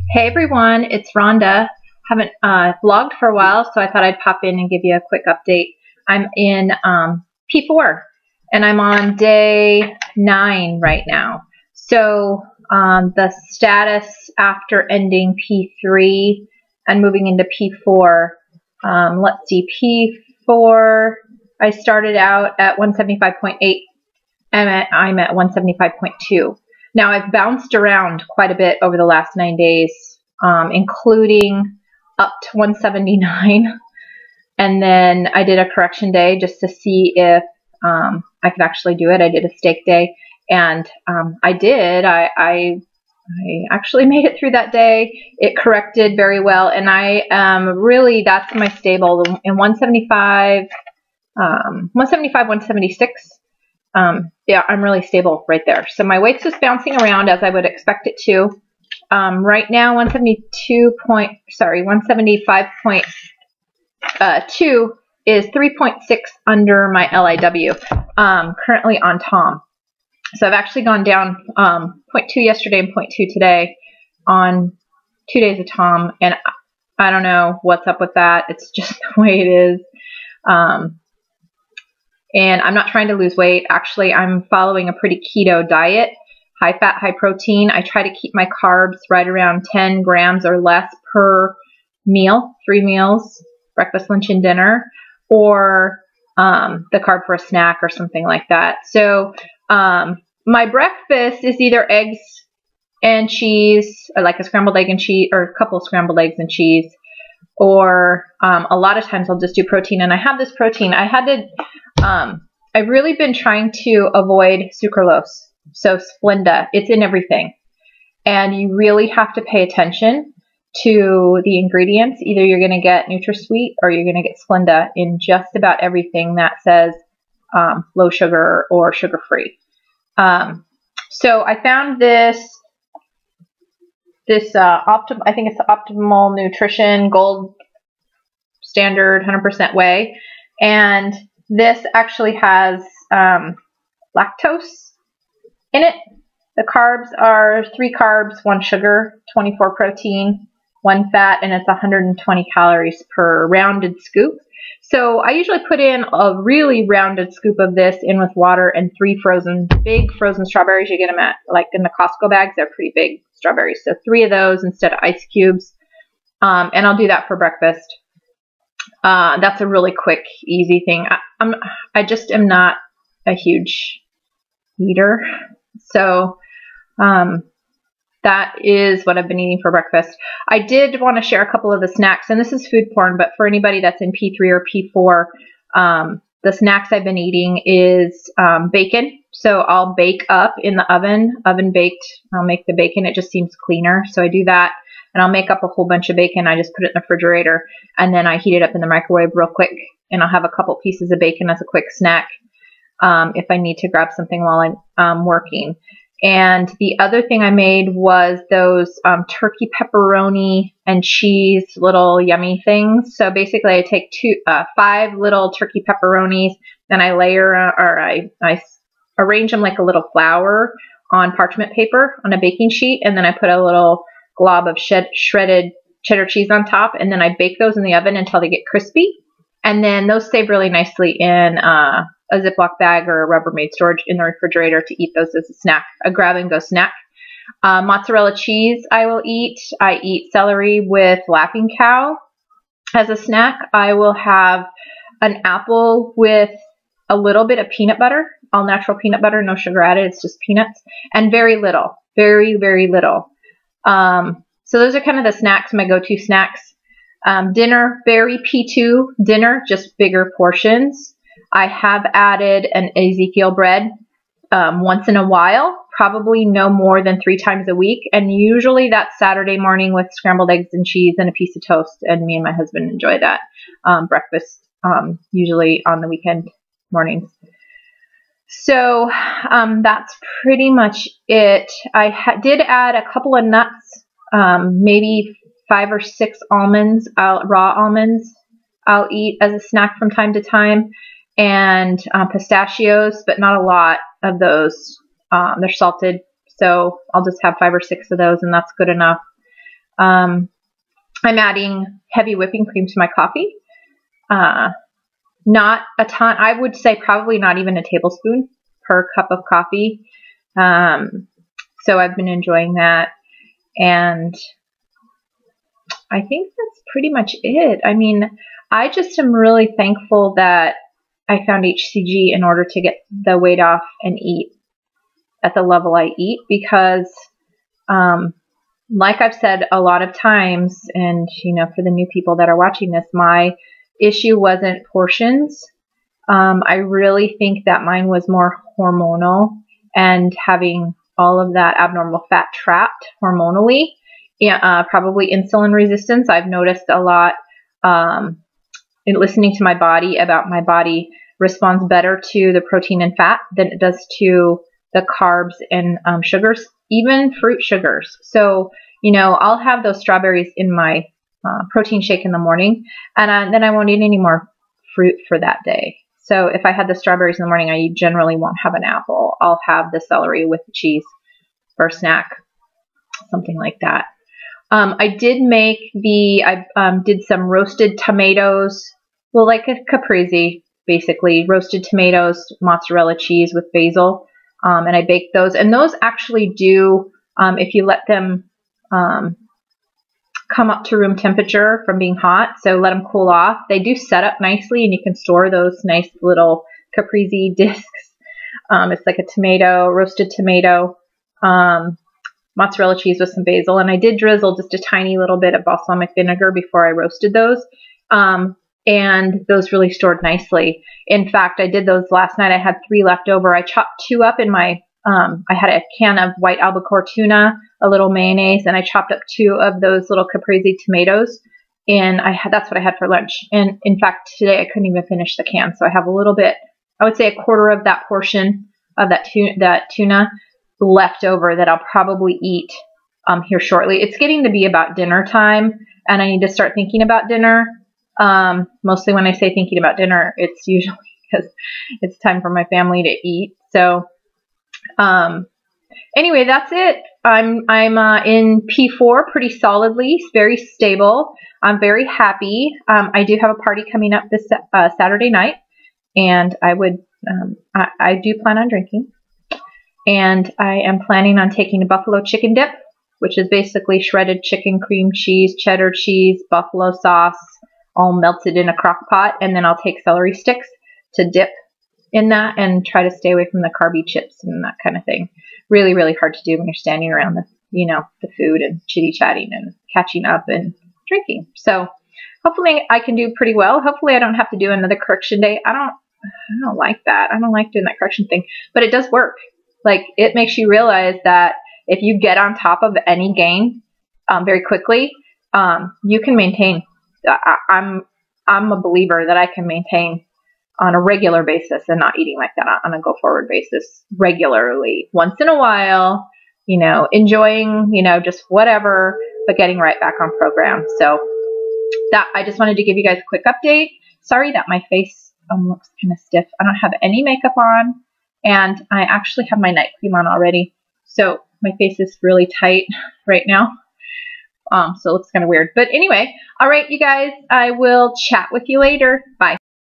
Hey everyone, it's Rhonda. Haven't vlogged for a while, so I thought I'd pop in and give you a quick update. I'm in P4, and I'm on day 9 right now. So the status after ending P3 and moving into P4, let's see, P4, I started out at 175.8, and I'm at 175.2. Now, I've bounced around quite a bit over the last 9 days, including up to 179. And then I did a correction day just to see if I could actually do it. I did a stake day, and I did. I actually made it through that day. It corrected very well, and I really, that's my stable in 175, 176. Yeah, I'm really stable right there. So my weight's just bouncing around as I would expect it to. Right now, 175.2 is 3.6 under my LIW, currently on Tom. So I've actually gone down 0.2 yesterday and 0.2 today on 2 days of Tom, and I don't know what's up with that. It's just the way it is. And I'm not trying to lose weight. Actually, I'm following a pretty keto diet, high fat, high protein. I try to keep my carbs right around 10 grams or less per meal, 3 meals, breakfast, lunch, and dinner, or the carb for a snack or something like that. So my breakfast is either eggs and cheese, or like a scrambled egg and cheese, or a couple of scrambled eggs and cheese, or a lot of times I'll just do protein. And I have this protein. I've really been trying to avoid sucralose. So Splenda, it's in everything. And you really have to pay attention to the ingredients. Either you're going to get NutraSweet or you're going to get Splenda in just about everything that says low sugar or sugar-free. So I found this I think it's the Optimal Nutrition Gold Standard 100% Whey, and this actually has lactose in it. The carbs are 3 carbs, 1 sugar, 24 protein, 1 fat, and it's 120 calories per rounded scoop. So I usually put in a really rounded scoop of this in with water and 3 big frozen strawberries. You get them at, like, in the Costco bags. They're pretty big strawberries. So 3 of those instead of ice cubes. And I'll do that for breakfast. That's a really quick, easy thing. I just am not a huge eater. So that is what I've been eating for breakfast. I did want to share a couple of the snacks, and this is food porn, but for anybody that's in P3 or P4, the snacks I've been eating is bacon. So I'll bake up in the oven baked. I'll make the bacon. It just seems cleaner. So I do that, and I'll make up a whole bunch of bacon. I just put it in the refrigerator, and then I heat it up in the microwave real quick, and I'll have a couple pieces of bacon as a quick snack if I need to grab something while I'm working. And the other thing I made was those turkey pepperoni and cheese little yummy things. So basically I take 5 little turkey pepperonis, and I layer, or I arrange them like a little flower on parchment paper on a baking sheet, and then I put a little glob of shredded cheddar cheese on top, and then I bake those in the oven until they get crispy. And then those save really nicely in a Ziploc bag or a Rubbermaid storage in the refrigerator to eat those as a snack, a grab-and-go snack. Mozzarella cheese I will eat. I eat celery with Laughing Cow as a snack. I will have an apple with a little bit of peanut butter, all natural peanut butter, no sugar added, it's just peanuts, and very little, very, very little. So those are kind of the snacks, my go-to snacks. Dinner, very P2 dinner, just bigger portions. I have added an Ezekiel bread once in a while, probably no more than 3 times a week. And usually that's Saturday morning with scrambled eggs and cheese and a piece of toast. And me and my husband enjoy that breakfast, usually on the weekend mornings. So that's pretty much it. I did add a couple of nuts, maybe 5 or 6 almonds, raw almonds I'll eat as a snack from time to time, and pistachios, but not a lot of those. They're salted, so I'll just have 5 or 6 of those, and that's good enough. I'm adding heavy whipping cream to my coffee. Not a ton. I would say probably not even a tablespoon per cup of coffee. So I've been enjoying that. And I think that's pretty much it. I mean, I just am really thankful that I found HCG in order to get the weight off and eat at the level I eat, because like I've said a lot of times, and you know, for the new people that are watching this, my issue wasn't portions. I really think that mine was more hormonal, and having all of that abnormal fat trapped hormonally, probably insulin resistance. I've noticed a lot in listening to my body about my body responds better to the protein and fat than it does to the carbs and sugars, even fruit sugars. So, you know, I'll have those strawberries in my protein shake in the morning, and then I won't eat any more fruit for that day. So if I had the strawberries in the morning, I generally won't have an apple. I'll have the celery with the cheese for a snack, something like that. I did make I did some roasted tomatoes, well, like a caprese, basically, roasted tomatoes, mozzarella cheese with basil, and I baked those. And those actually do, if you let them come up to room temperature from being hot, so let them cool off, they do set up nicely, and you can store those nice little caprese discs. It's like a tomato, roasted tomato, mozzarella cheese with some basil, and I did drizzle just a tiny little bit of balsamic vinegar before I roasted those, and those really stored nicely. In fact, I did those last night. I had 3 left over. I chopped 2 up in my, I had a can of white albacore tuna, a little mayonnaise, and I chopped up 2 of those little caprese tomatoes, and that's what I had for lunch. And in fact, today I couldn't even finish the can, so I have a little bit, I would say a quarter of that portion of that tuna left over that I'll probably eat here shortly. It's getting to be about dinner time, and I need to start thinking about dinner. Mostly when I say thinking about dinner, it's usually because it's time for my family to eat. So anyway, that's it. I'm in P4 pretty solidly, very stable. I'm very happy. I do have a party coming up this Saturday night, and I do plan on drinking. And I am planning on taking a buffalo chicken dip, which is basically shredded chicken, cream cheese, cheddar cheese, buffalo sauce, all melted in a crock pot. And then I'll take celery sticks to dip in that and try to stay away from the carby chips and that kind of thing. Really, really hard to do when you're standing around the food and chitty-chatting and catching up and drinking. So hopefully I can do pretty well. Hopefully I don't have to do another correction day. I don't like that. I don't like doing that correction thing, but it does work. Like, it makes you realize that if you get on top of any gain very quickly, you can maintain. I'm a believer that I can maintain on a regular basis and not eating like that on a go-forward basis regularly. Once in a while, you know, enjoying, you know, just whatever, but getting right back on program. So that, I just wanted to give you guys a quick update. Sorry that my face looks kind of stiff. I don't have any makeup on. And I actually have my night cream on already. So my face is really tight right now. So it looks kind of weird. But anyway, all right, you guys, I will chat with you later. Bye.